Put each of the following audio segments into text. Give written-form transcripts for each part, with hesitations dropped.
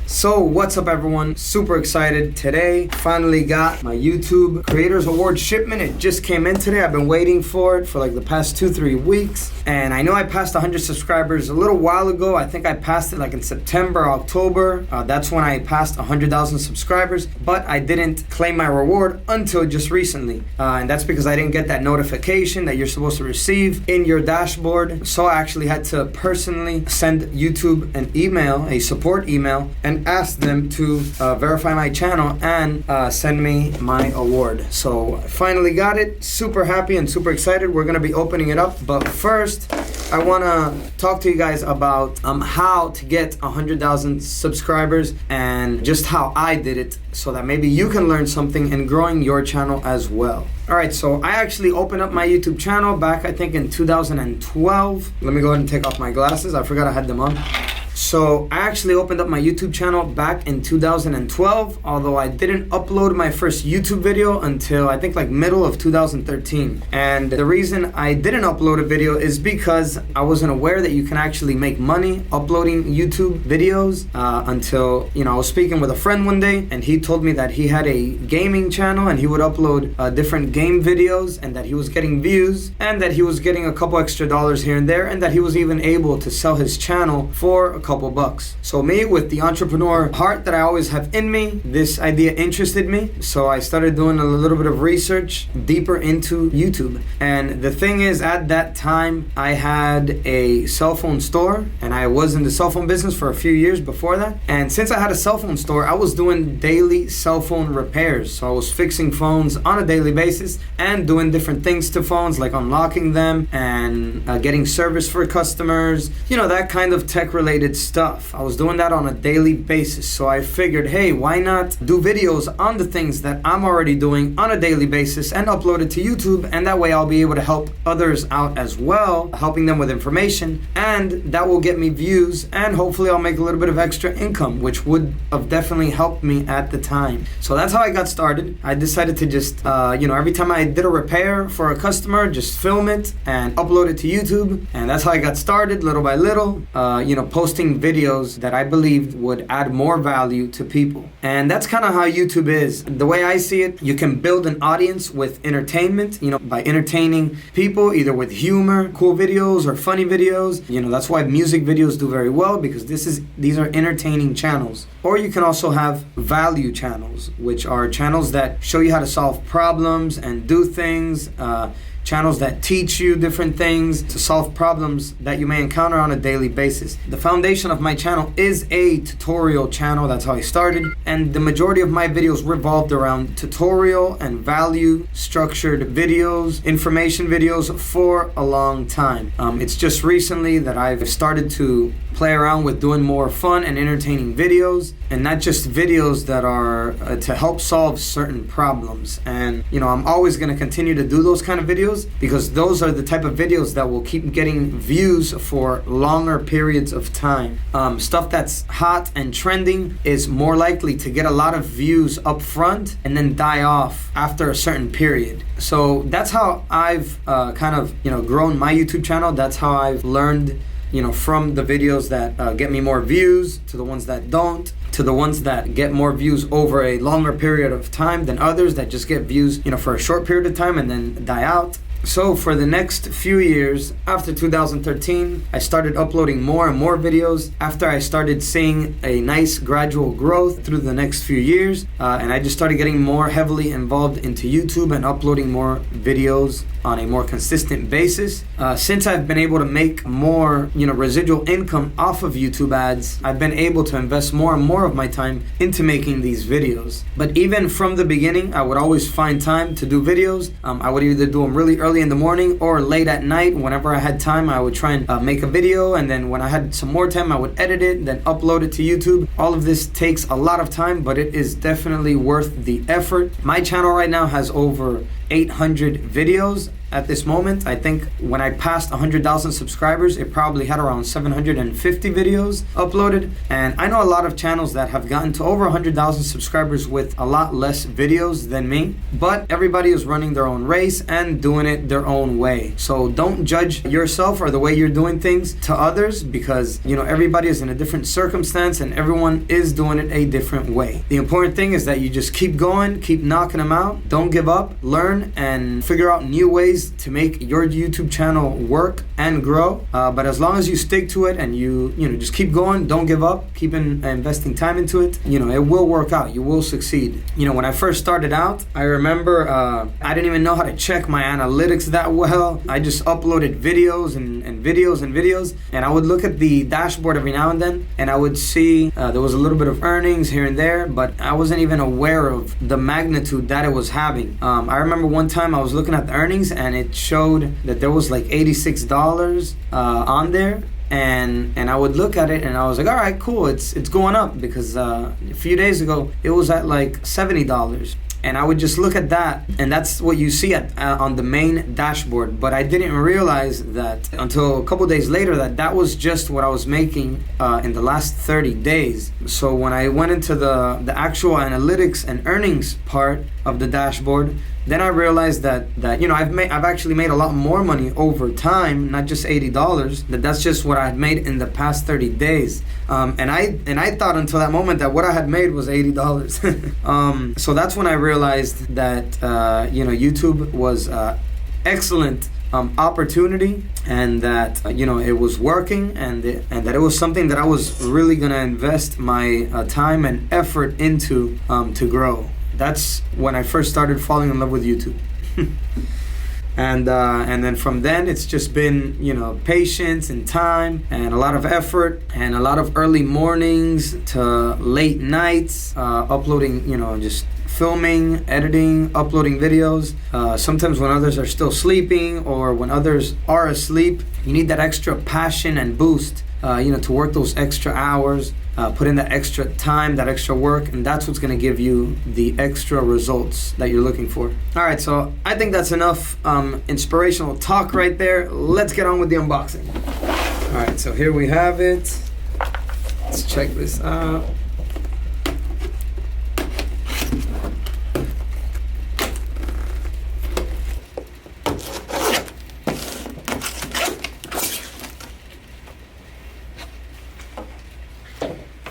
So what's up everyone? Super excited today. Finally got my YouTube Creators Award shipment. It just came in today. I've been waiting for it for like the past 2-3 weeks. And I know I passed 100 subscribers a little while ago. I think I passed it like in September, October. That's when I passed 100,000 subscribers. But I didn't claim my reward until just recently. And that's because I didn't get that notification that you're supposed to receive in your dashboard. So I actually had to personally send YouTube an email, a support email, and ask them to verify my channel and send me my award. So I finally got it. Super happy and super excited. We're gonna be opening it up, but first I wanna talk to you guys about how to get 100,000 subscribers and just how I did it, so that maybe you can learn something in growing your channel as well. Alright, so I actually opened up my YouTube channel back I think in 2012. Let me go ahead and take off my glasses. I forgot I had them on. So I actually opened up my YouTube channel back in 2012, although I didn't upload my first YouTube video until I think like middle of 2013. And the reason I didn't upload a video is because I wasn't aware that you can actually make money uploading YouTube videos until, I was speaking with a friend one day and he told me that he had a gaming channel and he would upload different game videos and that he was getting views and that he was getting a couple extra dollars here and there and that he was even able to sell his channel for a couple bucks. So me, with the entrepreneur heart that I always have in me, this idea interested me. So I started doing a little bit of research deeper into YouTube. And the thing is, at that time, I had a cell phone store and I was in the cell phone business for a few years before that. And since I had a cell phone store, I was doing daily cell phone repairs. So I was fixing phones on a daily basis and doing different things to phones, like unlocking them and getting service for customers, that kind of tech related stuff. I was doing that on a daily basis. So I figured, hey, why not do videos on the things that I'm already doing on a daily basis and upload it to YouTube, and that way I'll be able to help others out as well, helping them with information, and that will get me views and hopefully I'll make a little bit of extra income, which would have definitely helped me at the time. So that's how I got started. I decided to just every time I did a repair for a customer, just film it and upload it to YouTube, and that's how I got started, little by little, posting videos that I believed would add more value to people. And that's kind of how YouTube is. The way I see it, you can build an audience with entertainment, by entertaining people either with humor, cool videos, or funny videos. That's why music videos do very well, because these are entertaining channels. Or you can also have value channels, which are channels that show you how to solve problems and do things, channels that teach you different things to solve problems that you may encounter on a daily basis. The foundation of my channel is a tutorial channel. That's how I started. And the majority of my videos revolved around tutorial and value structured videos, information videos for a long time. It's just recently that I've started to play around with doing more fun and entertaining videos, and not just videos that are to help solve certain problems. And I'm always going to continue to do those kind of videos, because those are the type of videos that will keep getting views for longer periods of time. Stuff that's hot and trending is more likely to get a lot of views up front and then die off after a certain period. So that's how I've grown my YouTube channel. That's how I've learned from the videos that get me more views to the ones that don't, to the ones that get more views over a longer period of time than others that just get views, for a short period of time and then die out. So for the next few years, after 2013, I started uploading more and more videos after I started seeing a nice gradual growth through the next few years. And I just started getting more heavily involved into YouTube and uploading more videos on a more consistent basis. Since I've been able to make more, residual income off of YouTube ads, I've been able to invest more and more of my time into making these videos. But even from the beginning, I would always find time to do videos. I would either do them really early in the morning or late at night. Whenever I had time, I would try and make a video, and then when I had some more time, I would edit it, then upload it to YouTube. All of this takes a lot of time, but it is definitely worth the effort. My channel right now has over 800 videos at this moment. I think when I passed 100,000 subscribers, it probably had around 750 videos uploaded. And I know a lot of channels that have gotten to over 100,000 subscribers with a lot less videos than me, but everybody is running their own race and doing it their own way. So don't judge yourself or the way you're doing things to others, because everybody is in a different circumstance and everyone is doing it a different way. The important thing is that you just keep going, keep knocking them out, don't give up, learn and figure out new ways to make your YouTube channel work and grow. But as long as you stick to it and you just keep going, don't give up, keep investing time into it, it will work out. You will succeed. When I first started out, I remember I didn't even know how to check my analytics that well. I just uploaded videos and videos, and I would look at the dashboard every now and then, and I would see there was a little bit of earnings here and there, but I wasn't even aware of the magnitude that it was having. I remember one time I was looking at the earnings and it showed that there was like $86 on there, and I would look at it and I was like, all right, cool, it's going up, because a few days ago it was at like $70. And I would just look at that, and that's what you see on the main dashboard. But I didn't realize that until a couple days later that was just what I was making in the last 30 days. So when I went into the actual analytics and earnings part of the dashboard, then I realized that I've actually made a lot more money over time, not just $80. That's just what I had made in the past 30 days. And I thought until that moment that what I had made was $80. So that's when I realized that YouTube was excellent opportunity, and that it was working, and that it was something that I was really gonna invest my time and effort into to grow. That's when I first started falling in love with YouTube. And then from then it's just been patience and time and a lot of effort and a lot of early mornings to late nights, uploading, just filming, editing, uploading videos. Sometimes when others are still sleeping or when others are asleep, you need that extra passion and boost to work those extra hours, put in that extra time, that extra work, and that's what's going to give you the extra results that you're looking for. All right, so I think that's enough inspirational talk right there. Let's get on with the unboxing. All right, so here we have it. Let's check this out.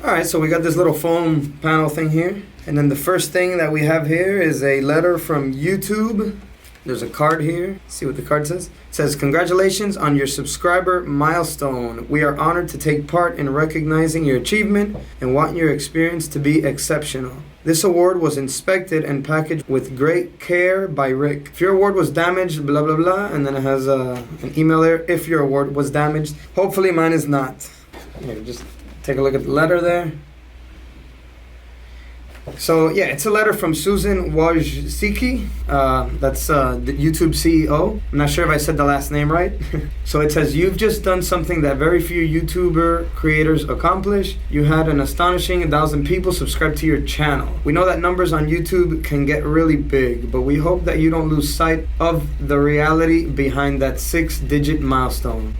Alright, so we got this little foam panel thing here. And then the first thing that we have here is a letter from YouTube. There's a card here. See what the card says? It says, "Congratulations on your subscriber milestone. We are honored to take part in recognizing your achievement and want your experience to be exceptional. This award was inspected and packaged with great care by Rick. If your award was damaged, blah, blah, blah." And then it has an email there. If your award was damaged. Hopefully mine is not. Here, just take a look at the letter there. So yeah, it's a letter from Susan Wojcicki. That's the YouTube CEO. I'm not sure if I said the last name right. So it says, "You've just done something that very few YouTuber creators accomplish. You had an astonishing 1,000 people subscribe to your channel. We know that numbers on YouTube can get really big, but we hope that you don't lose sight of the reality behind that 6-digit milestone.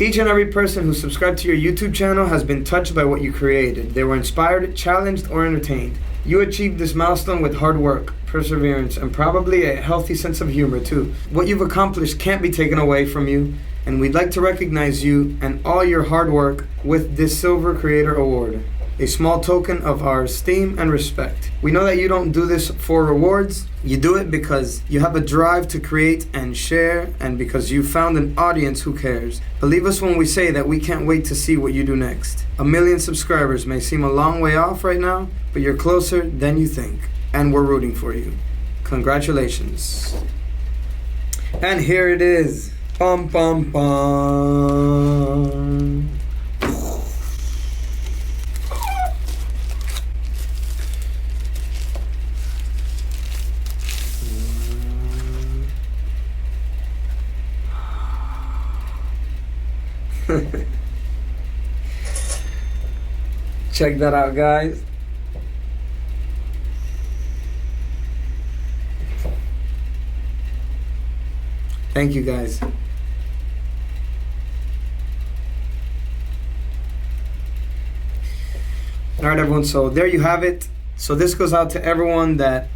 Each and every person who subscribed to your YouTube channel has been touched by what you created. They were inspired, challenged, or entertained. You achieved this milestone with hard work, perseverance, and probably a healthy sense of humor too. What you've accomplished can't be taken away from you, and we'd like to recognize you and all your hard work with this Silver Creator Award, a small token of our esteem and respect. We know that you don't do this for rewards. You do it because you have a drive to create and share, and because you found an audience who cares. Believe us when we say that we can't wait to see what you do next. 1 million subscribers may seem a long way off right now, but you're closer than you think, and we're rooting for you. Congratulations." And here it is. Bum, bum, bum. Check that out, guys. Thank you guys. All right, everyone, so there you have it. So this goes out to everyone that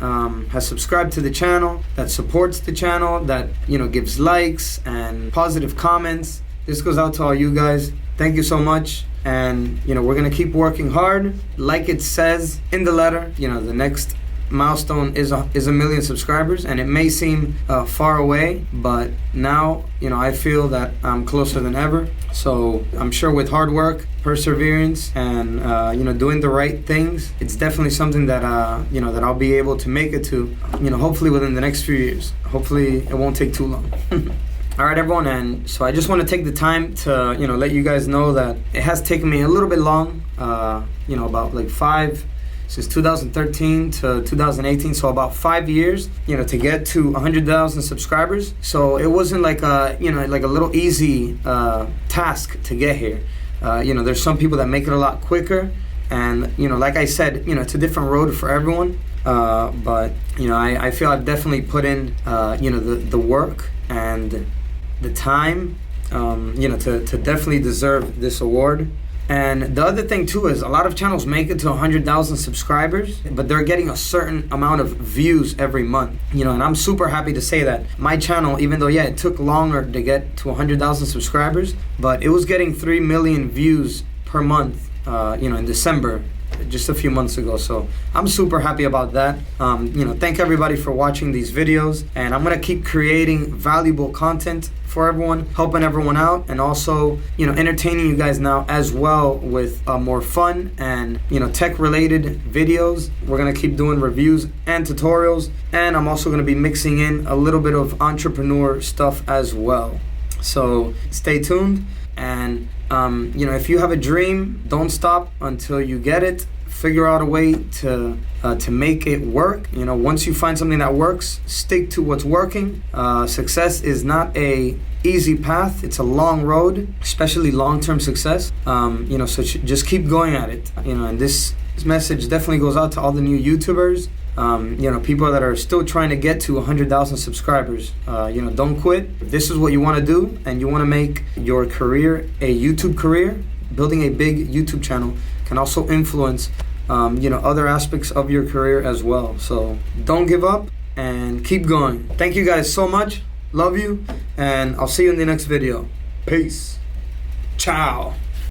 has subscribed to the channel, that supports the channel, that, you know, gives likes and positive comments. This goes out to all you guys. Thank you so much. And, you know, we're going to keep working hard. Like it says in the letter, you know, the next milestone is a million subscribers, and it may seem far away, but now, you know, I feel that I'm closer than ever. So I'm sure with hard work, perseverance, and you know, doing the right things, it's definitely something that you know, that I'll be able to make it to, you know, hopefully within the next few years. Hopefully it won't take too long. All right, everyone, and so I just want to take the time to, you know, let you guys know that it has taken me a little bit long, you know, about like since 2013 to 2018, so about 5 years, you know, to get to 100,000 subscribers. So it wasn't like a, you know, like a little easy task to get here. You know, there's some people that make it a lot quicker, and, you know, like I said, you know, it's a different road for everyone. But, you know, I feel I've definitely put in, you know, the work and the time, you know, to definitely deserve this award. And the other thing too is a lot of channels make it to 100,000 subscribers, but they're getting a certain amount of views every month. You know, and I'm super happy to say that my channel, even though, yeah, it took longer to get to 100,000 subscribers, but it was getting 3 million views per month, you know, in December, just a few months ago. So I'm super happy about that. You know, thank everybody for watching these videos, and I'm gonna keep creating valuable content for everyone, helping everyone out, and also, you know, entertaining you guys now as well with more fun and, you know, tech related videos. We're gonna keep doing reviews and tutorials, and I'm also gonna be mixing in a little bit of entrepreneur stuff as well. So stay tuned, and you know, if you have a dream, don't stop until you get it. Figure out a way to make it work. You know, once you find something that works, stick to what's working. Success is not a easy path. It's a long road, especially long-term success. You know, so just keep going at it. You know, and this message definitely goes out to all the new YouTubers. You know, people that are still trying to get to 100,000 subscribers. You know, don't quit. If this is what you want to do and you want to make your career a YouTube career, building a big YouTube channel can also influence you know, other aspects of your career as well. So don't give up and keep going. Thank you guys so much. Love you, and I'll see you in the next video. Peace. Ciao.